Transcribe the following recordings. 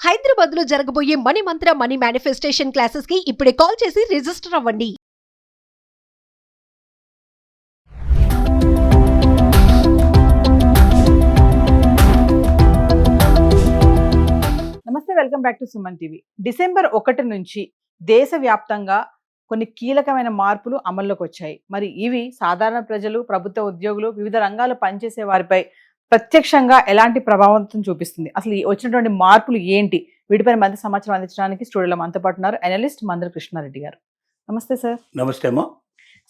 హైదరాబాద్ లో జరగబోయే మనీ మంత్ర money manifestation classes కి ఇప్పుడే కాల్ చేసి రిజిస్టర్ అవ్వండి. నమస్తే, welcome back to Suman TV. December 1 నుంచి దేశవ్యాప్తంగా కొన్ని కీలకమైన మార్పులు అమల్లోకి వచ్చాయి. మరి ఇవి సాధారణ ప్రజలు, ప్రభుత్వ ఉద్యోగులు, వివిధ రంగాల్లో పనిచేసే వారిపై ప్రత్యక్షంగా ఎలాంటి ప్రభావం చూపిస్తుంది, అసలు వచ్చినటువంటి మార్పులు ఏంటి, వీటిపైన మధ్య సమాచారం అందించడానికి స్టూడియోలో మనతో పాటు ఉన్నారు అనలిస్ట్ మందర కృష్ణారెడ్డి గారు. నమస్తే సార్. నమస్తే అమ్మా.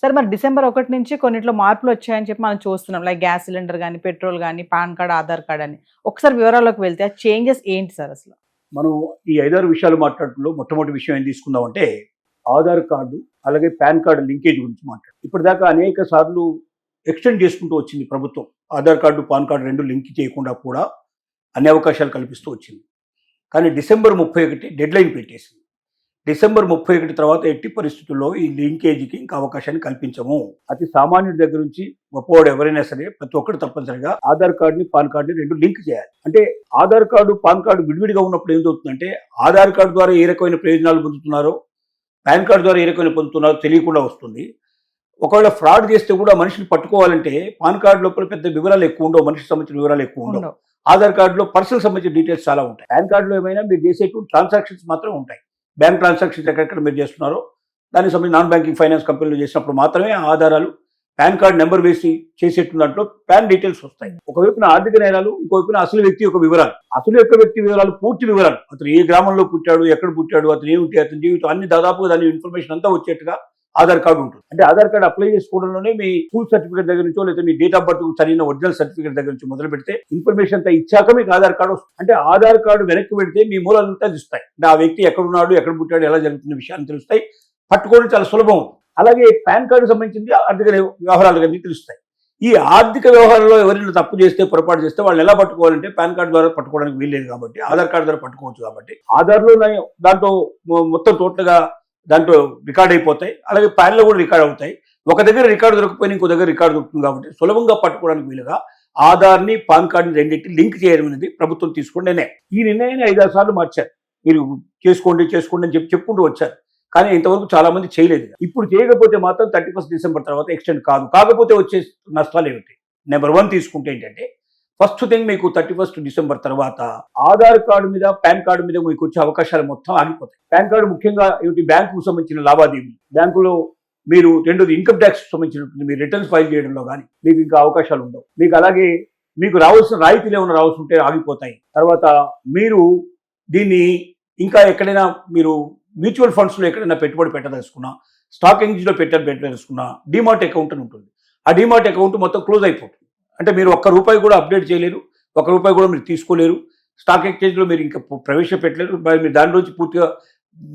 సార్, మరి డిసెంబర్ 1 నుంచి కొన్నిట్లో మార్పులు వచ్చాయని చెప్పి మనం చూస్తున్నాం. లైక్ గ్యాస్ సిలిండర్ కానీ, పెట్రోల్ కానీ, పాన్ కార్డ్, ఆధార్ కార్డ్ అని. ఒకసారి వివరాల్లోకి వెళ్తే ఆ చేంజెస్ ఏంటి సార్? అసలు మనం ఈ 5-6 విషయాలు మాట్లాడుతులో మొట్టమొదటి విషయం ఏం తీసుకుందామంటే ఆధార్ కార్డు అలాగే పాన్ కార్డు లింకేజ్ గురించి మాట్లాడు. ఇప్పటిదాకా అనేక సార్లు ఎక్స్టెండ్ చేసుకుంటూ వచ్చింది ప్రభుత్వం. ఆధార్ కార్డు, పాన్ కార్డు రెండు లింక్ చేయకుండా కూడా అన్ని అవకాశాలు కల్పిస్తూ వచ్చింది. కానీ డిసెంబర్ 31 డెడ్ లైన్ పెట్టేసింది. డిసెంబర్ 31 తర్వాత ఎట్టి పరిస్థితుల్లో ఈ లింకేజీకి ఇంకా అవకాశాన్ని కల్పించము. అతి సామాన్యుడి దగ్గర నుంచి గొప్పవాడు ఎవరైనా సరే ప్రతి ఒక్కరు తప్పనిసరిగా ఆధార్ కార్డుని, పాన్ కార్డుని రెండు లింక్ చేయాలి. అంటే ఆధార్ కార్డు, పాన్ కార్డు విడివిడిగా ఉన్నప్పుడు ఏం జరుగుతుందంటే ఆధార్ కార్డు ద్వారా ఏ రకమైన ప్రయోజనాలు పొందుతున్నారో, పాన్ కార్డు ద్వారా ఏ రకమైన పొందుతున్నారో తెలియకుండా వస్తుంది. ఒకవేళ ఫ్రాడ్ చేస్తే కూడా మనిషిని పట్టుకోవాలంటే పాన్ కార్డు లోపల పెద్ద వివరాలు ఎక్కువ ఉండవు, మనిషికి సంబంధించిన వివరాలు ఎక్కువ ఉండవు. ఆధార్ కార్డులో పర్సనల్ సంబంధించిన డీటెయిల్స్ చాలా ఉంటాయి. పాన్ కార్డులో ఏమైనా మీరు చేసేటువంటి ట్రాన్సాక్షన్స్ మాత్రం ఉంటాయి. బ్యాంక్ ట్రాన్సాక్షన్స్ ఎక్కడెక్కడ మీరు చేస్తున్నారో దానికి సంబంధించి నాన్ బ్యాంకింగ్ ఫైనాన్స్ కంపెనీలు చేసినప్పుడు మాత్రమే ఆ ఆధారాలు పాన్ కార్డు నెంబర్ వేసి చేసేటువంటి దాంట్లో పాన్ డీటెయిల్స్ వస్తాయి. ఒకవైపున ఆర్థిక నేరాలు, ఇంకోవైపున అసలు వ్యక్తి యొక్క వివరాలు. అసలు యొక్క వ్యక్తి వివరాలు, పూర్తి వివరాలు, అతను ఏ గ్రామంలో పుట్టాడు, ఎక్కడ పుట్టాడు, అతను ఏమిటి, అతని జీవితం అన్ని దాదాపుగా దాని ఇన్ఫర్మేషన్ అంతా వచ్చేట్టుగా ఆధార్ కార్డు ఉంటుంది. అంటే ఆధార్ కార్డు అప్లై చేసుకోవడంలోనే మీ స్కూల్ సర్టిఫికేట్ దగ్గర నుంచో లేదా మీ డేట్ ఆఫ్ బర్త్ సరైన ఒరిజినల్ సర్టిఫికేట్ దగ్గర నుంచి మొదలు పెడితే ఇన్ఫర్మేషన్ అంతా ఇచ్చాక మీకు ఆధార్ కార్డు వస్తుంది. అంటే ఆధార్ కార్డు వెనక్కి పెడితే మీ మూలాలంతా తెలుస్తాయి. అంటే ఆ వ్యక్తి ఎక్కడున్నాడు, ఎక్కడ పుట్టాడు, ఎలా జరుగుతున్న విషయాన్ని తెలుస్తాయి. పట్టుకోవడం చాలా సులభం. అలాగే పాన్ కార్డు సంబంధించింది ఆర్థిక వ్యవహారాలు అన్నీ తెలుస్తాయి. ఈ ఆర్థిక వ్యవహారంలో ఎవరైనా తప్పు చేస్తే, పొరపాటు చేస్తే వాళ్ళని ఎలా పట్టుకోవాలంటే పాన్ కార్డు ద్వారా పట్టుకోవడానికి వీల్లేదు కాబట్టి ఆధార్ కార్డు ద్వారా పట్టుకోవచ్చు. కాబట్టి ఆధార్లో దాంట్లో మొత్తం టోటల్గా దాంట్లో రికార్డ్ అయిపోతాయి. అలాగే ప్యాన్లో కూడా రికార్డ్ అవుతాయి. ఒక దగ్గర రికార్డు దొరకపోయినా ఇంకో దగ్గర రికార్డు దొరుకుతుంది. కాబట్టి సులభంగా పట్టుకోవడానికి వీలుగా ఆధార్ని, పాన్ కార్డుని రెండింటిని లింక్ చేయడం అనేది ప్రభుత్వం తీసుకున్న నిర్ణయం. ఈ నిర్ణయాన్ని 5-6 సార్లు మార్చారు. మీరు చేసుకోండి అని చెప్పుకుంటూ వచ్చారు. కానీ ఇంతవరకు చాలా మంది చేయలేదు. ఇప్పుడు చేయకపోతే మాత్రం 31 డిసెంబర్ తర్వాత ఎక్స్టెండ్ కాదు. కాకపోతే వచ్చే నష్టాలు ఏమిటి? నెంబర్ 1 తీసుకుంటే ఏంటంటే ఫస్ట్ థింగ్, మీకు 31 డిసెంబర్ తర్వాత ఆధార్ కార్డు మీద, పాన్ కార్డు మీద మీకు వచ్చే అవకాశాలు మొత్తం ఆగిపోతాయి. పాన్ కార్డు ముఖ్యంగా ఏమిటి, బ్యాంకుకు సంబంధించిన లావాదేవీలు, బ్యాంకులో మీరు రెండోది ఇన్కమ్ ట్యాక్స్ సంబంధించినటువంటి మీరు రిటర్న్స్ ఫైల్ చేయడంలో కానీ మీకు ఇంకా అవకాశాలు ఉండవు. మీకు అలాగే మీకు రావాల్సిన రాయితీలు ఏమైనా రావాల్సి ఉంటే ఆగిపోతాయి. తర్వాత మీరు దీన్ని ఇంకా ఎక్కడైనా మీరు మ్యూచువల్ ఫండ్స్లో ఎక్కడైనా పెట్టుబడి పెట్టదలుచుకున్నా, స్టాక్ ఎక్స్చేంజ్లో పెట్టదలుచుకున్నా డిమాట్ అకౌంట్ అని ఉంటుంది. ఆ డిమాట్ అకౌంట్ మొత్తం క్లోజ్ అయిపోతుంది. అంటే మీరు ₹1 కూడా అప్డేట్ చేయలేరు, ₹1 కూడా మీరు తీసుకోలేరు. స్టాక్ ఎక్స్చేంజ్లో మీరు ఇంకా ప్రవేశపెట్టలేరు. మీరు దానిలోంచి పూర్తిగా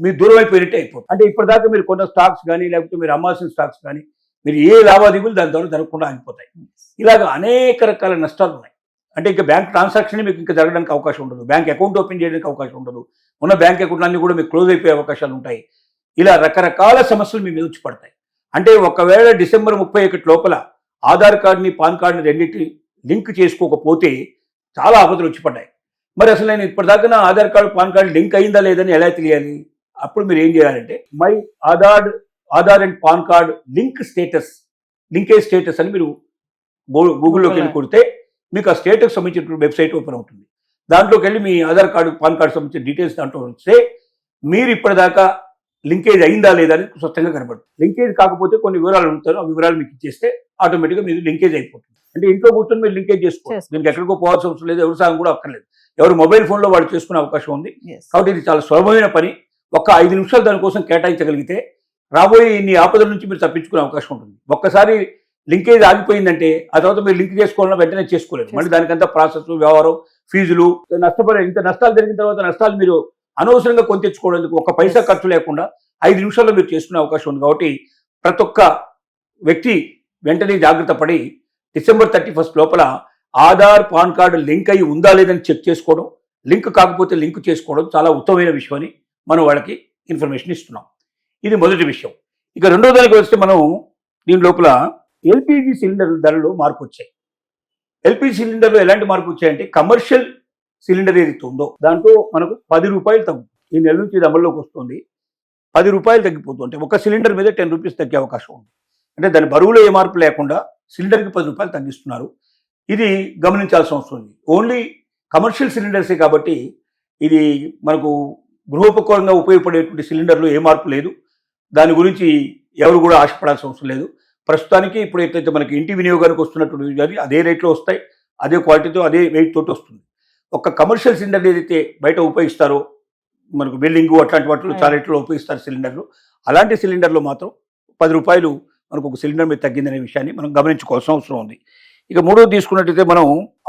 మీరు దూరం అయిపోయినట్టే అయిపోతుంది. అంటే ఇప్పటిదాకా మీరు కొన్న స్టాక్స్ కానీ, లేకపోతే మీరు అమ్మాల్సిన స్టాక్స్ కానీ, మీరు ఏ లావాదేవీలు దాని ద్వారా జరగకుండా ఆగిపోతాయి. ఇలాగ అనేక రకాల నష్టాలు ఉన్నాయి. అంటే ఇంకా బ్యాంక్ ట్రాన్సాక్షన్ మీకు ఇంకా జరగడానికి అవకాశం ఉండదు. బ్యాంక్ అకౌంట్ ఓపెన్ చేయడానికి అవకాశం ఉండదు. ఉన్న బ్యాంక్ అకౌంట్ అన్ని కూడా మీకు క్లోజ్ అయిపోయే అవకాశాలు ఉంటాయి. ఇలా రకరకాల సమస్యలు మీ మీద వచ్చి పడతాయి. అంటే ఒకవేళ డిసెంబర్ 31 లోపల ఆధార్ కార్డుని, పాన్ కార్డుని రెండింటిని లింక్ చేసుకోకపోతే చాలా ఆపదలు వచ్చి పడ్డాయి. మరి అసలు నేను ఇప్పటిదాకా నా Aadhaar card, pan card link అయిందా లేదని ఎలా తెలియాలి? అప్పుడు మీరు ఏం చేయాలంటే my Aadhaar and pan card linkage status అని మీరు గూగుల్లోకి వెళ్ళి కొడితే మీకు ఆ స్టేటస్ సంబంధించిన వెబ్సైట్ ఓపెన్ అవుతుంది. దాంట్లోకి వెళ్ళి మీ ఆధార్ కార్డు, పాన్ కార్డు సంబంధించిన డీటెయిల్స్ దాంట్లో వస్తే మీరు ఇప్పటిదాకా లింకేజ్ అయిందా లేదా అని స్పష్టంగా కనబడుతుంది. లింకేజ్ కాకపోతే కొన్ని వివరాలు ఉంటారు. ఆ వివరాలు మీకు ఇచ్చేస్తే ఆటోమేటిక్గా మీరు లింకేజ్ అయిపోతుంది. అంటే ఇంట్లో కూర్చొని మీరు లింకేజ్ చేసుకోవచ్చు. దీనికి ఎక్కడికో పోవాల్సిన అవసరం లేదు, ఎవరి సాయం కూడా అక్కర్లేదు. ఎవరు మొబైల్ ఫోన్లో వాడు చేసుకునే అవకాశం ఉంది. కాబట్టి ఇది చాలా సులభమైన పని. ఒక 5 నిమిషాలు దానికోసం కేటాయించగలిగితే రాబోయే ఇన్ని ఆపదల నుంచి మీరు తప్పించుకునే అవకాశం ఉంటుంది. ఒక్కసారి లింకేజ్ ఆగిపోయిందంటే ఆ తర్వాత మీరు లింక్ చేసుకోవాలన్నా వెంటనే చేసుకోలేదు. మళ్ళీ దానికంతా ప్రాసెస్, వ్యవహారం, ఫీజులు, ఇంత నష్టాలు జరిగిన తర్వాత నష్టాలు మీరు అనవసరంగా కొని తెచ్చుకోవడానికి ఒక పైసా ఖర్చు లేకుండా 5 నిమిషాల్లో మీరు చేసుకునే అవకాశం ఉంది. కాబట్టి ప్రతి ఒక్క వ్యక్తి వెంటనే జాగ్రత్త పడి డిసెంబర్ 31 లోపల ఆధార్, పాన్ కార్డు లింక్ అయి ఉందా లేదని చెక్ చేసుకోవడం, లింక్ కాకపోతే లింక్ చేసుకోవడం చాలా ఉత్తమమైన విషయం అని మనం వాళ్ళకి ఇన్ఫర్మేషన్ ఇస్తున్నాం. ఇది మొదటి విషయం. ఇక రెండో దానికి వస్తే మనం దీని లోపల ఎల్పిజి సిలిండర్ ధరలో మార్పు వచ్చాయి. ఎల్పిజి సిలిండర్లో ఎలాంటి మార్పు వచ్చాయంటే కమర్షియల్ సిలిండర్ ఏదైతే ఉందో దాంట్లో మనకు 10 రూపాయలు తగ్గుతుంది. ఈ నెల నుంచి ఇది అమల్లోకి వస్తుంది. 10 రూపాయలు తగ్గిపోతుంది. అంటే ఒక సిలిండర్ మీద 10 రూపీస్ తగ్గే అవకాశం ఉంది. అంటే దాని బరువులో ఏ మార్పు లేకుండా సిలిండర్కి 10 రూపాయలు తగ్గిస్తున్నారు. ఇది గమనించాల్సిన అవసరం ఉంది. ఓన్లీ కమర్షియల్ సిలిండర్సే కాబట్టి ఇది మనకు గృహోపకరణంగా ఉపయోగపడేటువంటి సిలిండర్లో ఏ మార్పు లేదు. దాని గురించి ఎవరు కూడా ఆశపడాల్సిన అవసరం లేదు. ప్రస్తుతానికి ఇప్పుడు ఎట్లయితే మనకి ఇంటి వినియోగానికి వస్తున్నటువంటి కానీ అదే రేట్లో వస్తాయి, అదే క్వాలిటీతో అదే వెయిట్ తోటి వస్తుంది. ఒక కమర్షియల్ సిలిండర్ ఏదైతే బయట ఉపయోగిస్తారో మనకు బిల్డింగ్ అట్లాంటి వాటిలో చాలా రేట్లో ఉపయోగిస్తారు సిలిండర్లు, అలాంటి సిలిండర్లో మాత్రం 10 రూపాయలు మనకు ఒక సిలిండర్ మీద తగ్గిందనే విషయాన్ని మనం గమనించుకోవాల్సిన అవసరం ఉంది. ఇక మూడోది తీసుకున్నట్టయితే మనం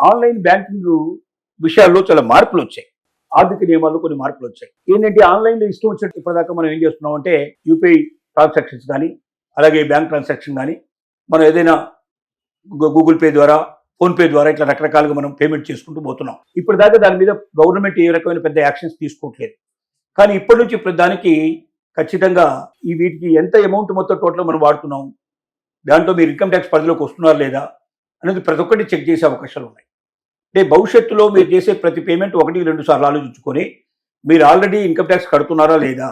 ఆన్లైన్ బ్యాంకింగ్ విషయాల్లో చాలా మార్పులు వచ్చాయి. ఆర్థిక నియమాల్లో కొన్ని మార్పులు వచ్చాయి. ఏంటంటే ఆన్లైన్లో ఇష్టం వచ్చినట్టు ఇప్పటిదాకా మనం ఏం చేస్తున్నాం అంటే యూపీఐ ట్రాన్సాక్షన్స్ కానీ అలాగే బ్యాంక్ ట్రాన్సాక్షన్ కానీ మనం ఏదైనా గూగుల్ పే ద్వారా ఫోన్పే ద్వారా ఇట్లా రకరకాలుగా మనం పేమెంట్ చేసుకుంటూ పోతున్నాం. ఇప్పటిదాకా దాని మీద గవర్నమెంట్ ఏ రకమైన పెద్ద యాక్షన్స్ తీసుకోవట్లేదు. కానీ ఇప్పటి నుంచి ఇప్పుడు దానికి ఖచ్చితంగా ఈ వీటికి ఎంత అమౌంట్ మొత్తం టోటల్ మనం వాడుతున్నాం, దాంట్లో మీరు ఇన్కమ్ ట్యాక్స్ పరిధిలోకి వస్తున్నారా లేదా అనేది ప్రతి ఒక్కటి చెక్ చేసే అవకాశాలు ఉన్నాయి. అంటే భవిష్యత్తులో మీరు చేసే ప్రతి పేమెంట్ 1-2 సార్లు ఆలోచించుకొని మీరు ఆల్రెడీ ఇన్కమ్ ట్యాక్స్ కడుతున్నారా లేదా,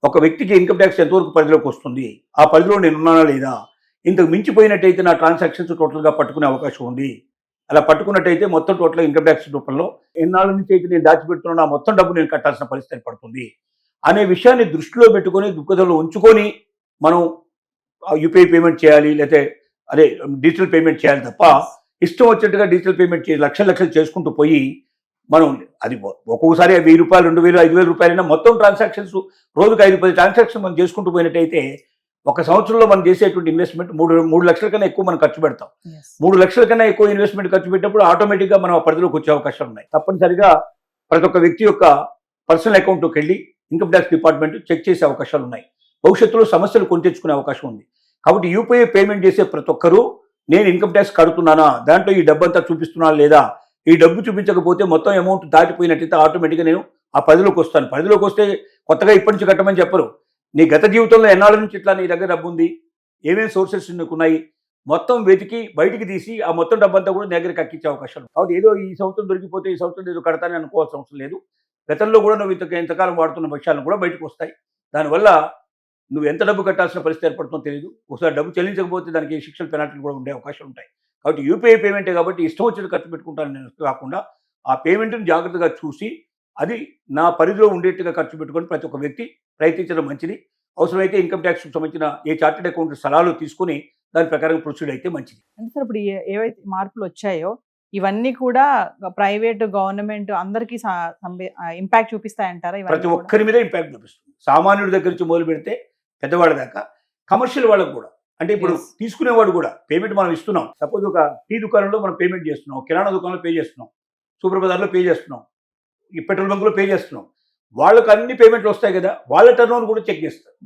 ఒక వ్యక్తికి ఇన్కమ్ ట్యాక్స్ ఎంతవరకు పరిధిలోకి వస్తుంది, ఆ పరిధిలో నేను ఉన్నానా లేదా, ఇంతకు మించిపోయినట్టయితే నా ట్రాన్సాక్షన్స్ టోటల్గా పట్టుకునే అవకాశం ఉంది. అలా పట్టుకున్నట్టయితే మొత్తం టోటల్ ఇన్కమ్ ట్యాక్స్ రూపంలో ఎన్నాళ్ళ నుంచి అయితే నేను దాచిపెడుతున్నా ఆ మొత్తం డబ్బు నేను కట్టాల్సిన పరిస్థితి పడుతుంది అనే విషయాన్ని దృష్టిలో పెట్టుకొని దృక్పథంలో ఉంచుకొని మనం యూపీఐ పేమెంట్ చేయాలి, లేకపోతే అదే డిజిటల్ పేమెంట్ చేయాలి తప్ప ఇష్టం వచ్చినట్టుగా డిజిటల్ పేమెంట్ చేసి లక్షలు చేసుకుంటూ పోయి మనం అది ఒక్కొక్కసారి 1000 రూపాయలు 2000 5000 రూపాయలైనా మొత్తం ట్రాన్సాక్షన్స్ రోజుకు 5-10 ట్రాన్సాక్షన్ మనం చేసుకుంటూ పోయినట్టయితే ఒక సంవత్సరంలో మనం చేసేటువంటి ఇన్వెస్ట్మెంట్ 3 లక్షల కన్నా ఎక్కువ మనం ఖర్చు పెడతాం. 3 లక్షల కన్నా ఎక్కువ ఇన్వెస్ట్మెంట్ ఖర్చు పెట్టినప్పుడు ఆటోమేటిక్గా మనం ఆ పరిధిలోకి వచ్చే అవకాశాలు ఉన్నాయి. తప్పనిసరిగా ప్రతి ఒక్క వ్యక్తి యొక్క పర్సనల్ అకౌంట్లోకి వెళ్ళి ఇన్కమ్ ట్యాక్స్ డిపార్ట్మెంట్ చెక్ చేసే అవకాశాలు ఉన్నాయి. భవిష్యత్తులో సమస్యలు కొని తెచ్చుకునే అవకాశం ఉంది. కాబట్టి యూపీఐ పేమెంట్ చేసే ప్రతి ఒక్కరూ నేను ఇన్కమ్ ట్యాక్స్ కడుతున్నానా, దాంట్లో ఈ డబ్బు అంతా చూపిస్తున్నానా లేదా, ఈ డబ్బు చూపించకపోతే మొత్తం అమౌంట్ దాటిపోయినట్టయితే ఆటోమేటిక్గా నేను ఆ పరిధిలోకి వస్తాను. పరిధిలోకి వస్తే కొత్తగా ఇప్పటి నుంచి కట్టమని చెప్పరు. నీ గత జీవితంలో ఎన్నాళ్ళ నుంచి ఇట్లా నీ దగ్గర డబ్బు ఉంది, ఏమేమి సోర్సెస్ నీకు ఉన్నాయి, మొత్తం వెతికి బయటికి తీసి ఆ మొత్తం డబ్బంతా కూడా నీ దగ్గర కక్కించే అవకాశం. కాబట్టి ఏదో ఈ సంవత్సరం దొరికిపోతే ఈ సంవత్సరం ఏదో కడతానని అనుకోవాల్సిన అవసరం లేదు. గతంలో కూడా నువ్వు ఎంతకాలం వాడుతున్న విషయాలను కూడా బయటకు వస్తాయి. దానివల్ల నువ్వు ఎంత డబ్బు కట్టాల్సిన పరిస్థితి ఏర్పడుతుందో తెలియదు. ఒకసారి డబ్బు చెల్లించకపోతే దానికి శిక్షలు పెనాల్టీలు కూడా ఉండే అవకాశం ఉంటాయి. కాబట్టి యూపీఐ పేమెంటే కాబట్టి ఇష్టం వచ్చినట్టు ఖర్చు పెట్టుకుంటాను నేను కాకుండా ఆ పేమెంట్ని జాగ్రత్తగా చూసి అది నా పరిధిలో ఉండేట్టుగా ఖర్చు పెట్టుకొని ప్రతి ఒక్క వ్యక్తి ప్రయత్నించడం మంచిది. అవసరమైతే ఇన్కమ్ ట్యాక్స్ సంబంధించిన ఏ చార్టెడ్ అకౌంట్ సలహాలు తీసుకుని దాని ప్రకారం ప్రొసీడ్ అయితే మంచిది. అంటే సార్ ఇప్పుడు ఏవైతే మార్పులు వచ్చాయో ఇవన్నీ కూడా ప్రైవేట్ గవర్నమెంట్ అందరికీ ఇంపాక్ట్ చూపిస్తాయంటారా? ప్రతి ఒక్కరి మీద ఇంపాక్ట్ చూపిస్తుంది. సామాన్యుడి దగ్గర నుంచి మొదలు పెడితే పెద్దవాళ్ళ దాకా కమర్షియల్ వాళ్ళకు కూడా. అంటే ఇప్పుడు తీసుకునేవాడు కూడా పేమెంట్ మనం ఇస్తున్నాం. సపోజ్ ఒక టీ దుకాణంలో మనం పేమెంట్ చేస్తున్నాం, కిరాణా దుకాణంలో పే చేస్తున్నాం, సూపర్ బజార్లో పే చేస్తున్నాం, ఈ పెట్రోల్ బంకులో పే చేస్తున్నాం. వాళ్ళకు అన్ని పేమెంట్లు వస్తాయి కదా, వాళ్ళ టర్న్ ఓవర్ కూడా చెక్ చేస్తారు.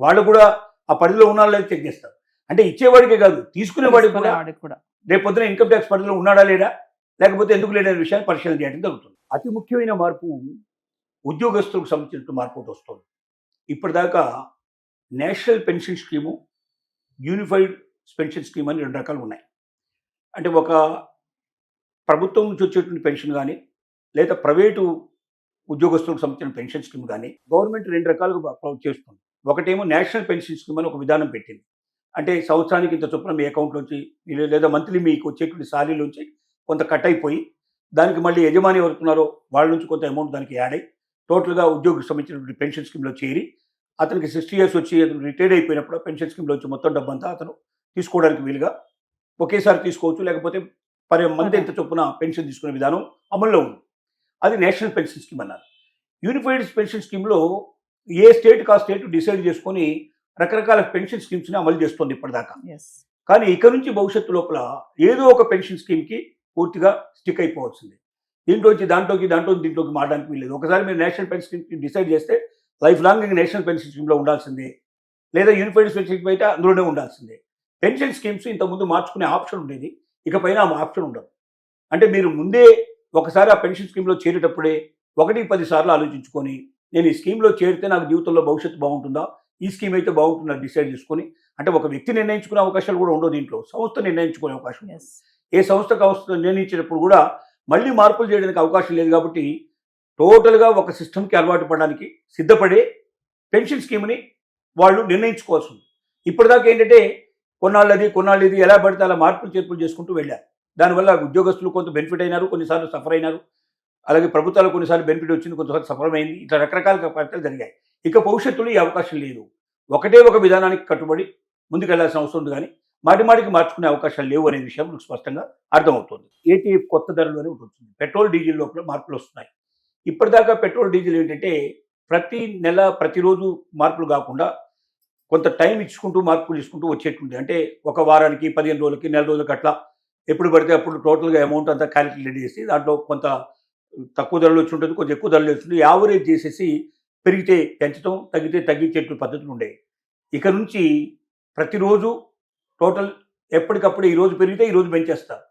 వాళ్ళు కూడా ఆ పరిధిలో ఉన్నారా లేదా చెక్ చేస్తారు. అంటే ఇచ్చేవాడికే కాదు తీసుకునేవాడికి కూడా రేపు పొద్దున ఇన్కమ్ ట్యాక్స్ పరిధిలో ఉన్నాడా లేదా, లేకపోతే ఎందుకు లేదనే విషయాన్ని పరిశీలన చేయడం జరుగుతుంది. అతి ముఖ్యమైన మార్పు ఉద్యోగస్తులకు సంబంధించిన మార్పు ఒకటి వస్తుంది. ఇప్పటిదాకా national pension scheme, unified pension scheme అని 2 రకాలు ఉన్నాయి. అంటే ఒక ప్రభుత్వం నుంచి వచ్చేటువంటి పెన్షన్ కానీ లేదా ప్రైవేటు ఉద్యోగస్తులకు సంబంధించిన పెన్షన్ స్కీమ్ కానీ గవర్నమెంట్ 2 రకాలుగా చేస్తుంది. ఒకటేమో నేషనల్ పెన్షన్ స్కీమ్ అని ఒక విధానం పెట్టింది. అంటే సంవత్సరానికి ఇంత చొప్పున మీ అకౌంట్లోంచి లేదా మంత్లీ మీకు వచ్చేటువంటి శాలరీలోంచి కొంత కట్ అయిపోయి దానికి మళ్ళీ యజమాని ఎవరుతున్నారో వాళ్ళ నుంచి కొంత అమౌంట్ దానికి యాడ్ అయ్యి టోటల్గా ఉద్యోగికి సంబంధించినటువంటి పెన్షన్ స్కీమ్లో చేరి అతనికి 60 years వచ్చి అతను రిటైర్డ్ అయిపోయినప్పుడు పెన్షన్ స్కీమ్లో వచ్చి మొత్తం డబ్బంతా అతను తీసుకోవడానికి వీలుగా ఒకేసారి తీసుకోవచ్చు, లేకపోతే మంత్ ఎంత చొప్పున పెన్షన్ తీసుకునే విధానం అమల్లో ఉంది. అది నేషనల్ పెన్షన్ స్కీమ్ అన్నారు. యూనిఫైడ్ పెన్షన్ స్కీమ్లో ఏ స్టేట్కి ఆ స్టేట్ డిసైడ్ చేసుకొని రకరకాల పెన్షన్ స్కీమ్స్ని అమలు చేస్తుంది ఇప్పటిదాకా. కానీ ఇక నుంచి భవిష్యత్తు లోపల ఏదో ఒక పెన్షన్ స్కీమ్కి పూర్తిగా స్టిక్ అయిపోవాల్సింది. దాంట్లోకి దీంట్లోకి మారడానికి వీల్లేదు. ఒకసారి మీరు నేషనల్ పెన్షన్ స్కీమ్ డిసైడ్ చేస్తే లైఫ్ లాంగ్ నేషనల్ పెన్షన్ స్కీమ్లో ఉండాల్సిందే, లేదా యూనిఫైడ్ పెన్షన్ స్కీమ్ అయితే అందులోనే ఉండాల్సిందే. పెన్షన్ స్కీమ్స్ ఇంతకుముందు మార్చుకునే ఆప్షన్ ఉండేది, ఇకపైన ఆ ఆప్షన్ ఉండదు. అంటే మీరు ముందే ఒకసారి ఆ పెన్షన్ స్కీమ్లో చేరేటప్పుడే 1-10 సార్లు ఆలోచించుకొని నేను ఈ స్కీమ్లో చేరితే నాకు జీవితంలో భవిష్యత్తు బాగుంటుందా, ఈ స్కీమ్ అయితే బాగుంటుందా డిసైడ్ చేసుకొని, అంటే ఒక వ్యక్తి నిర్ణయించుకునే అవకాశాలు కూడా ఉండవు, దీంట్లో సంస్థ నిర్ణయించుకునే అవకాశం. ఏ సంస్థకు నిర్ణయించినప్పుడు కూడా మళ్ళీ మార్పులు చేయడానికి అవకాశం లేదు కాబట్టి టోటల్గా ఒక సిస్టమ్కి అలవాటు పడడానికి సిద్ధపడే పెన్షన్ స్కీమ్ని వాళ్ళు నిర్ణయించుకోవాల్సి ఉంది. ఇప్పటిదాకా ఏంటంటే కొన్నాళ్ళు ఇది ఎలా పడితే అలా మార్పులు చేర్పులు చేసుకుంటూ వెళ్ళారు. దానివల్ల ఉద్యోగస్తులు కొంత బెనిఫిట్ అయినారు, కొన్నిసార్లు సఫర్ అయినారు. అలాగే ప్రభుత్వాలు కొన్నిసార్లు బెనిఫిట్ వచ్చింది, కొంతసార్లు సఫలమైంది. ఇట్లా రకరకాల పరిస్థితులు జరిగాయి. ఇక భవిష్యత్తులో ఈ అవకాశం లేదు. ఒకటే ఒక విధానానికి కట్టుబడి ముందుకెళ్లాల్సిన అవసరం ఉంది, కానీ మాటికి మార్చుకునే అవకాశాలు లేవు అనే విషయం మనకు స్పష్టంగా అర్థమవుతుంది. ఏటీఎఫ్ కొత్త ధరలు అని ఉంటుంది. పెట్రోల్ డీజిల్ లోపల మార్పులు వస్తున్నాయి. ఇప్పటిదాకా పెట్రోల్ డీజిల్ ఏంటంటే ప్రతి నెల ప్రతిరోజు మార్పులు కాకుండా కొంత టైం ఇచ్చుకుంటూ మార్పులు తీసుకుంటూ వచ్చేటువంటి, అంటే ఒక వారానికి 15 రోజులకి నెల రోజులకి అట్లా ఎప్పుడు పడితే అప్పుడు టోటల్గా అమౌంట్ అంతా క్యాలిక్యులేట్ చేసి దాంట్లో కొంత తక్కువ ధరలు వచ్చి ఉంటుంది, కొంచెం ఎక్కువ ధరలు వస్తుంది, యావరేజ్ చేసేసి పెరిగితే పెంచడం, తగ్గితే తగ్గించేటువంటి పద్ధతులు ఉండేవి. ఇక నుంచి ప్రతిరోజు టోటల్ ఎప్పటికప్పుడు ఈరోజు పెరిగితే ఈరోజు పెంచేస్తారు,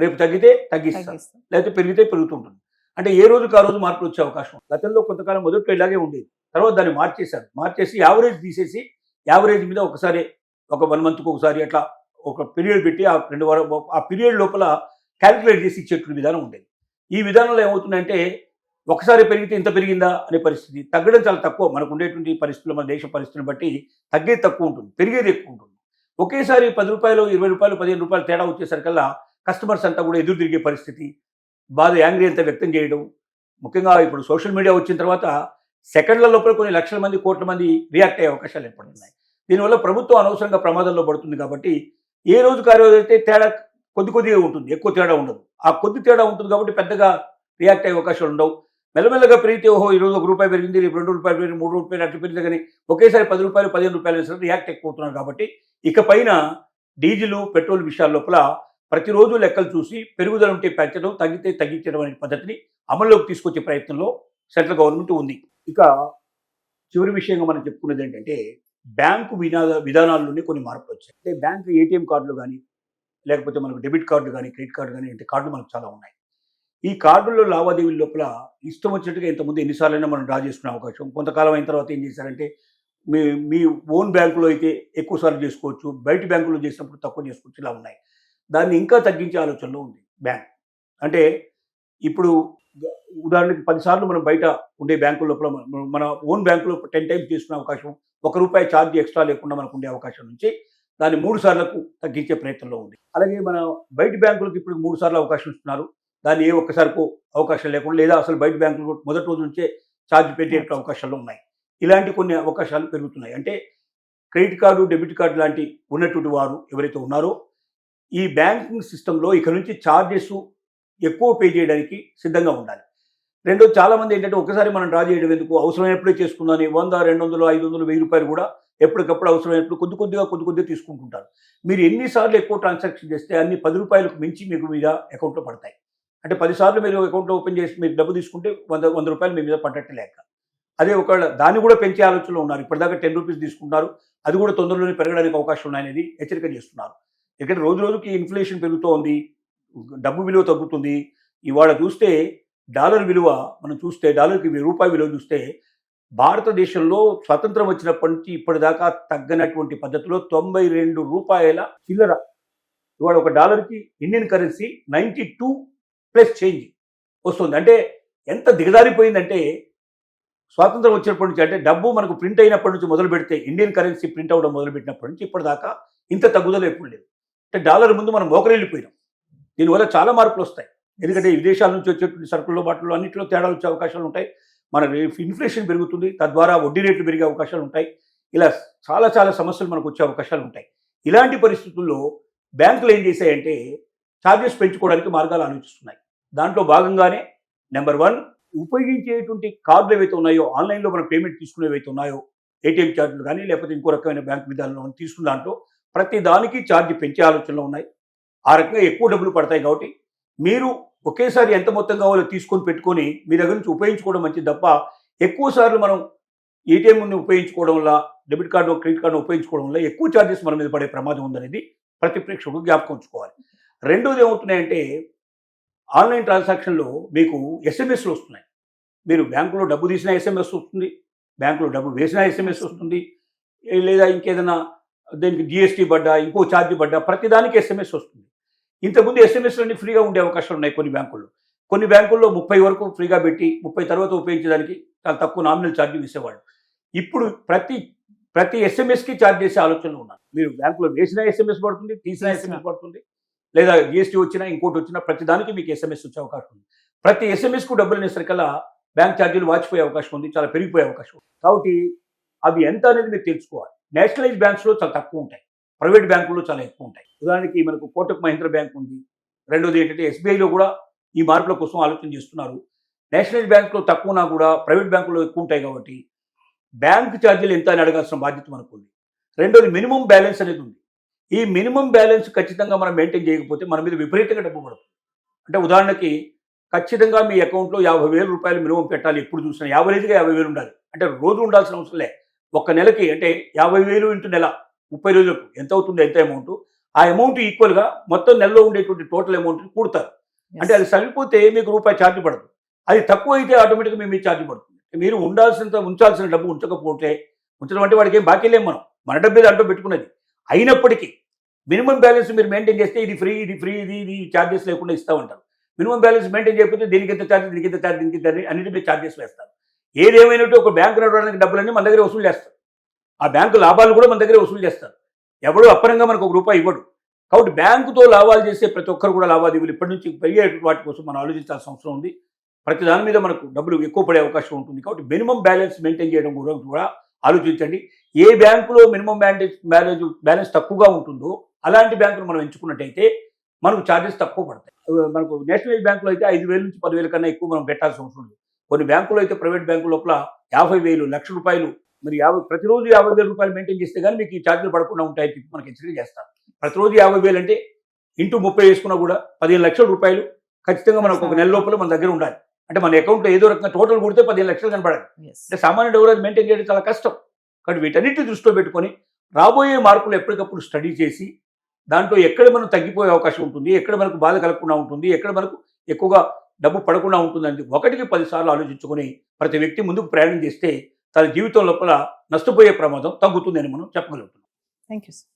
రేపు తగ్గితే తగ్గిస్తారు, లేకపోతే పెరిగితే పెరుగుతుంటుంది. అంటే ఏ రోజుకి ఆ రోజు మార్పులు వచ్చే అవకాశం. గతంలో కొంతకాలం మొదట్లో ఇలాగే ఉండేది, తర్వాత దాన్ని మార్చేసి యావరేజ్ తీసేసి యావరేజ్ మీద ఒకసారి ఒక 1 మంత్కి ఒకసారి అట్లా ఒక పీరియడ్ పెట్టి ఆ 2 వారం ఆ పీరియడ్ లోపల క్యాలిక్యులేట్ చేసి ఇచ్చేటువంటి విధానం ఉండేది. ఈ విధానంలో ఏమవుతుందంటే ఒకసారి పెరిగితే ఇంత పెరిగిందా అనే పరిస్థితి, తగ్గడం చాలా తక్కువ. మనకు ఉండేటువంటి పరిస్థితులు, మన దేశ పరిస్థితులను బట్టి తగ్గేది తక్కువ ఉంటుంది, పెరిగేది ఎక్కువ ఉంటుంది. ఒకేసారి 10 రూపాయలు, 20 రూపాయలు, 15 రూపాయలు తేడా వచ్చేసరికల్లా కస్టమర్స్ అంతా కూడా ఎదురు తిరిగే పరిస్థితి, బాధ, యాంగ్రీ అంతా వ్యక్తం చేయడం. ముఖ్యంగా ఇప్పుడు సోషల్ మీడియా వచ్చిన తర్వాత సెకండ్ల లోపల కొన్ని లక్షల మంది, కోట్ల మంది రియాక్ట్ అయ్యే అవకాశాలు ఏర్పడుతున్నాయి. దీనివల్ల ప్రభుత్వం అనవసరంగా ప్రమాదంలో పడుతుంది. కాబట్టి ఏ రోజుకి ఆ రోజు అయితే తేడా కొద్దిగా ఉంటుంది, ఎక్కువ తేడా ఉండదు. ఆ కొద్ది తేడా ఉంటుంది కాబట్టి పెద్దగా రియాక్ట్ అయ్యే అవకాశాలు ఉండవు. మెల్లమెల్లగా పెరిగితే ఓహో ఈరోజు ₹1 పెరిగింది, రేపు ₹2 పెరిగింది, ₹3 అట్లా పెరిగితే కానీ ఒకేసారి ₹10, ₹15 వేసిన రియాక్ట్ ఎక్కువ అవుతున్నారు. కాబట్టి ఇక పైన డీజిల్, పెట్రోల్ విషయాల లోపల ప్రతిరోజు లెక్కలు చూసి పెరుగుదల ఉంటే పెంచడం, తగ్గితే తగ్గించడం అనే పద్ధతిని అమల్లోకి తీసుకొచ్చే ప్రయత్నంలో సెంట్రల్ గవర్నమెంట్ ఉంది. ఇక చివరి విషయంగా మనం చెప్పుకునేది ఏంటంటే బ్యాంకు విధానాల్లోనే కొన్ని మార్పులు వచ్చాయి. అంటే బ్యాంకు ఏటీఎం కార్డులు కానీ, లేకపోతే మనకు డెబిట్ కార్డు కానీ, క్రెడిట్ కార్డు కానీ, అంటే కార్డులు మనకు చాలా ఉన్నాయి. ఈ కార్డుల్లో లావాదేవీల లోపల ఇష్టం వచ్చినట్టుగా ఇంతకుముందు ఎన్నిసార్లైనా మనం డ్రా చేసుకునే అవకాశం. కొంతకాలం అయిన తర్వాత ఏం చేశారంటే మీ ఓన్ బ్యాంకులో అయితే ఎక్కువ సార్లు చేసుకోవచ్చు, బయట బ్యాంకులో చేసినప్పుడు తక్కువ చేసుకోవచ్చు, ఇలా ఉన్నాయి. దాన్ని ఇంకా తగ్గించే ఆలోచనలో ఉంది బ్యాంక్. అంటే ఇప్పుడు ఉదాహరణకి 10 సార్లు మనం బయట ఉండే బ్యాంకుల లోపల మన ఓన్ బ్యాంకులో 10 టైమ్స్ తీసుకునే అవకాశం, ₹1 ఛార్జ్ ఎక్స్ట్రా లేకుండా మనకు ఉండే అవకాశం నుంచి దాన్ని 3 సార్లకు తగ్గించే ప్రయత్నంలో ఉంది. అలాగే మన బయట బ్యాంకులకు ఇప్పుడు 3 సార్లు అవకాశం ఇస్తున్నారు. దాన్ని ఏ ఒక్కసారికో అవకాశం లేకుండా, లేదా అసలు బయట బ్యాంకులు మొదటి రోజు నుంచే ఛార్జ్ పెట్టే అవకాశాలు ఉన్నాయి. ఇలాంటి కొన్ని అవకాశాలు పెరుగుతున్నాయి. అంటే క్రెడిట్ కార్డు, డెబిట్ కార్డు లాంటి ఉన్నటువంటి వారు ఎవరైతే ఉన్నారో ఈ బ్యాంకింగ్ సిస్టంలో ఇక నుంచి ఛార్జెస్ ఎక్కువ పే చేయడానికి సిద్ధంగా ఉండాలి. రెండో, చాలామంది ఏంటంటే ఒకసారి మనం డ్రా చేయడం ఎందుకు, అవసరమైనప్పుడే చేసుకుందాని 100, 200, 500, ₹1000 కూడా ఎప్పటికప్పుడు అవసరమైనప్పుడు కొద్ది కొద్దిగా తీసుకుంటుంటారు. మీరు ఎన్నిసార్లు ఎక్కువ ట్రాన్సాక్షన్ చేస్తే అన్ని ₹10 మించి మీకు మీద అకౌంట్లో పడతాయి. అంటే 10 సార్లు మీరు అకౌంట్లో ఓపెన్ చేసి మీరు డబ్బు తీసుకుంటే ₹100 మీ మీద పడ్డట్టు లెక్క. అదే ఒకవేళ దాన్ని కూడా పెంచే ఆలోచనలో ఉన్నారు. ఇప్పటిదాకా ₹10 తీసుకుంటున్నారు, అది కూడా తొందరలోనే పెరగడానికి అవకాశం ఉన్నాయనేది హెచ్చరిక చేస్తున్నారు. ఎందుకంటే రోజు రోజుకి ఇన్ఫ్లేషన్ పెరుగుతోంది, డబ్బు విలువ తగ్గుతుంది. ఇవాళ చూస్తే డాలర్ విలువ మనం చూస్తే, డాలర్కి రూపాయి విలువ చూస్తే భారతదేశంలో స్వతంత్రం వచ్చినప్పటి నుంచి ఇప్పటిదాకా తగ్గనటువంటి పద్ధతిలో ₹92 చిల్లర. ఇవాళ ఒక డాలర్కి ఇండియన్ కరెన్సీ 92 ప్లస్ చేంజ్ వస్తుంది. అంటే ఎంత దిగజారిపోయిందంటే స్వాతంత్రం వచ్చినప్పటి నుంచి, అంటే డబ్బు మనకు ప్రింట్ అయినప్పటి నుంచి మొదలు పెడితే, ఇండియన్ కరెన్సీ ప్రింట్ అవ్వడం మొదలుపెట్టినప్పటి నుంచి ఇప్పటిదాకా ఇంత తగ్గుదల ఎప్పుడు లేదు. అంటే డాలర్ ముందు మనం మోకరెళ్ళిపోయినాం. దీనివల్ల చాలా మార్పులు వస్తాయి. ఎందుకంటే విదేశాల నుంచి వచ్చేటువంటి సరుకుల్లో, బాటల్లో అన్నింటిలో తేడాలు వచ్చే అవకాశాలు ఉంటాయి. మన ఇన్ఫ్లేషన్ పెరుగుతుంది, తద్వారా వడ్డీ రేట్లు పెరిగే అవకాశాలు ఉంటాయి. ఇలా చాలా సమస్యలు మనకు వచ్చే అవకాశాలు ఉంటాయి. ఇలాంటి పరిస్థితుల్లో బ్యాంకులు ఏం చేశాయంటే ఛార్జెస్ పెంచుకోవడానికి మార్గాలు ఆలోచిస్తున్నాయి. దాంట్లో భాగంగానే నెంబర్ 1, ఉపయోగించేటువంటి కార్డులు ఏవైతే ఉన్నాయో, ఆన్లైన్లో మనం పేమెంట్ తీసుకునేవి అయితే ఉన్నాయో, ఏటీఎం ఛార్జీలు కానీ లేకపోతే ఇంకో రకమైన బ్యాంక్ విధానంలో తీసుకున్న దాంట్లో ప్రతి దానికి ఛార్జ్ పెంచే ఆలోచనలో ఉన్నాయి. ఆ రకంగా ఎక్కువ డబ్బులు పడతాయి. కాబట్టి మీరు ఒకేసారి ఎంత మొత్తం కావాలో తీసుకొని పెట్టుకొని మీ దగ్గర నుంచి ఉపయోగించుకోవడం మంచిది తప్ప, ఎక్కువ సార్లు మనం ఏటీఎంని ఉపయోగించుకోవడం వల్ల, డెబిట్ కార్డు, క్రెడిట్ కార్డు ఉపయోగించుకోవడం వల్ల ఎక్కువ ఛార్జెస్ మన మీద పడే ప్రమాదం ఉందనేది ప్రతి ప్రేక్షకుడు జ్ఞాపకం ఉంచుకోవాలి. రెండోది ఏమవుతున్నాయంటే ఆన్లైన్ ట్రాన్సాక్షన్లో మీకు ఎస్ఎంఎస్లు వస్తున్నాయి. మీరు బ్యాంకులో డబ్బు తీసినా ఎస్ఎంఎస్ వస్తుంది, బ్యాంకులో డబ్బు వేసినా ఎస్ఎంఎస్ వస్తుంది, లేదా ఇంకేదైనా దీనికి జిఎస్టీ పడ్డా, ఇంకో ఛార్జీ పడ్డా ప్రతిదానికి ఎస్ఎంఎస్ వస్తుంది. ఇంతకుముందు ఎస్ఎంఎస్లు అన్ని ఫ్రీగా ఉండే అవకాశాలు ఉన్నాయి కొన్ని బ్యాంకుల్లో. కొన్ని బ్యాంకుల్లో 30 వరకు ఫ్రీగా పెట్టి 30 తర్వాత ఉపయోగించడానికి చాలా తక్కువ నామినల్ ఛార్జీలు ఇచ్చేవాళ్ళు. ఇప్పుడు ప్రతి ఎస్ఎంఎస్కి ఛార్జ్ చేసే ఆలోచనలు ఉన్నారు. మీరు బ్యాంకులో వేసిన ఎస్ఎంఎస్ పడుతుంది, తీసిన ఎస్ఎంఎస్ పడుతుంది, లేదా జిఎస్టీ వచ్చినా ఇంకోటి వచ్చినా ప్రతి దానికి మీకు ఎస్ఎంఎస్ వచ్చే అవకాశం ఉంది. ప్రతి ఎస్ఎంఎస్కు డబ్బులు అనేసరికల్లా బ్యాంక్ ఛార్జీలు వాచిపోయే అవకాశం ఉంది, చాలా పెరిగిపోయే అవకాశం ఉంది. కాబట్టి అవి ఎంత అనేది మీరు తెలుసుకోవాలి. నేషనలైజ్ బ్యాంక్స్లో చాలా తక్కువ ఉంటాయి, ప్రైవేట్ బ్యాంకుల్లో చాలా ఎక్కువ ఉంటాయి. ఉదాహరణకి మనకు కోటక్ మహీంద్రా బ్యాంక్ ఉంది. రెండోది ఏంటంటే ఎస్బీఐలో కూడా ఈ మార్పుల కోసం ఆలోచన చేస్తున్నారు. నేషనలైజ్ బ్యాంక్లో తక్కువ ఉన్నా కూడా ప్రైవేట్ బ్యాంకుల్లో ఎక్కువ ఉంటాయి కాబట్టి బ్యాంక్ ఛార్జీలు ఎంత అని అడగాల్సిన బాధ్యత మనకు ఉంది. రెండోది మినిమం బ్యాలెన్స్ అనేది ఉంది. ఈ మినిమం బ్యాలెన్స్ ఖచ్చితంగా మనం మెయింటైన్ చేయకపోతే మన మీద విపరీతంగా డబ్బు పడుతుంది. అంటే ఉదాహరణకి ఖచ్చితంగా మీ అకౌంట్లో 50,000 రూపాయలు మినిమం పెట్టాలి. ఎప్పుడు చూసినా యావరేజ్గా 50,000 ఉండాలి. అంటే రోజు ఉండాల్సిన అవసరం లే. ఒక్క నెలకి అంటే 50,000 ఇంటూ నెల 30 రోజులకు ఎంత అవుతుంది, ఎంత అమౌంట్, ఆ అమౌంట్ ఈక్వల్గా మొత్తం నెలలో ఉండేటువంటి టోటల్ అమౌంట్ని కూడతారు. అంటే అది సరిపోతే మీకు రూపాయి ఛార్జ్ పడదు. అది తక్కువ అయితే ఆటోమేటిక్గా మీ మీద ఛార్జ్ పడుతుంది. మీరు ఉంచాల్సిన డబ్బు ఉంచకపోతే, ఉంచడం అంటే వాడికి ఏం బాకీ లేము, మన డబ్బే దాంట్లో పెట్టుకున్నది. అయినప్పటికీ మినిమం బ్యాలెన్స్ మీరు మెయింటైన్ చేస్తే ఇది ఫ్రీ ఇది ఛార్జెస్ లేకుండా ఇస్తామంటారు. మినిమం బ్యాలెన్స్ మెయింటైన్ చేయకపోతే దీనికి ఎంత ఛార్జ్, దీనికి ఎంత ఛార్జ్, దీనికి ఎంత అన్నిటి మీద ఛార్జెస్ వేస్తారు. ఏదేమైనట్టు ఒక బ్యాంకు నడవడానికి డబ్బులన్నీ మన దగ్గర వసూలు చేస్తారు. ఆ బ్యాంకు లాభాలు కూడా మన దగ్గర వసూలు చేస్తారు. ఎవడు అప్పనంగా మనకు ₹1 ఇవ్వడు. కాబట్టి బ్యాంకుతో లాభాలు చేసే ప్రతి ఒక్కరు కూడా లావాదేవీలు ఇప్పటి నుంచి పెరిగే వాటి కోసం మనం ఆలోచించాల్సిన అవసరం ఉంది. ప్రతి దాని మీద మనకు డబ్బులు ఎక్కువ పడే అవకాశం ఉంటుంది. కాబట్టి మినిమం బ్యాలెన్స్ మెయింటైన్ చేయడం కూడా ఆలోచించండి. ఏ బ్యాంకులో మినిమం బ్యాలెన్స్ తక్కువగా ఉంటుందో అలాంటి బ్యాంకులు మనం ఎంచుకున్నట్టయితే మనకు ఛార్జెస్ తక్కువ పడతాయి. మనకు నేషనల్ బ్యాంకులో అయితే 5,000 నుంచి 10,000 కన్నా ఎక్కువ మనం పెట్టాల్సిన అవసరం లేదు. కొన్ని బ్యాంకులు అయితే ప్రైవేట్ బ్యాంకు లోపల 50,000, ₹1,00,000 మరి ప్రతిరోజు 50,000 రూపాయలు మెయింటైన్ చేస్తే కానీ మీకు ఈ ఛార్జీలు పడకుండా ఉంటాయి మనకి హెచ్చరిక చేస్తారు. ప్రతిరోజు 50,000 అంటే ఇంటూ 30 వేసుకున్నా కూడా 15 లక్షల రూపాయలు ఖచ్చితంగా మనకు ఒక నెల లోపల మన దగ్గర ఉండాలి. అంటే మన అకౌంట్లో ఏదో రకంగా టోటల్ కొడితే 15 లక్షలు కనపడాలి. అంటే సామాన్యుడు ఎవరైనా మెయింటైన్ చేయడం చాలా కష్టం. కాబట్టి వీటన్నిటిని దృష్టిలో పెట్టుకొని రాబోయే మార్పులు ఎప్పటికప్పుడు స్టడీ చేసి దాంట్లో ఎక్కడ మనం తగ్గిపోయే అవకాశం ఉంటుంది, ఎక్కడ మనకు బాధ కలగకుండా ఉంటుంది, ఎక్కడ మనకు ఎక్కువగా డబ్బు పడకుండా ఉంటుందని 1కి 10 సార్లు ఆలోచించుకొని ప్రతి వ్యక్తి ముందుకు ప్రయాణం చేస్తే తన జీవితం లోపల నష్టపోయే ప్రమాదం తగ్గుతుందని మనం చెప్పగలుగుతున్నాం. Thank you sir.